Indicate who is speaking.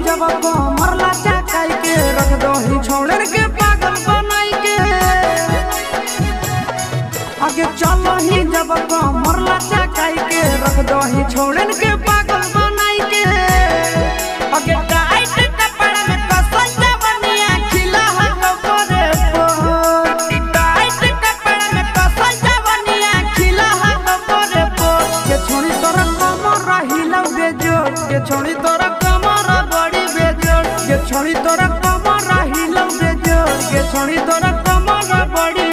Speaker 1: जब कमर लचकाई के रख दही छोड़े के पागल बनाई के आगे चलो ही जब कमर लचकाई के रख दही छोड़े के पागल बनाई के आगे टाइट कपड़ा में कसल जवनिया खिला है गोरे पर टाइट कपड़ा में कसल जवनिया खिला है गोरे पर के छोड़ी तोरा कमर रहिला बेजोड़ के छोड़ी तोरा कमर बड़ी बेजोड़ के छोड़ी तोरा कमर रहिला बेजोड़ के छोड़ी तोरा कमर बड़ी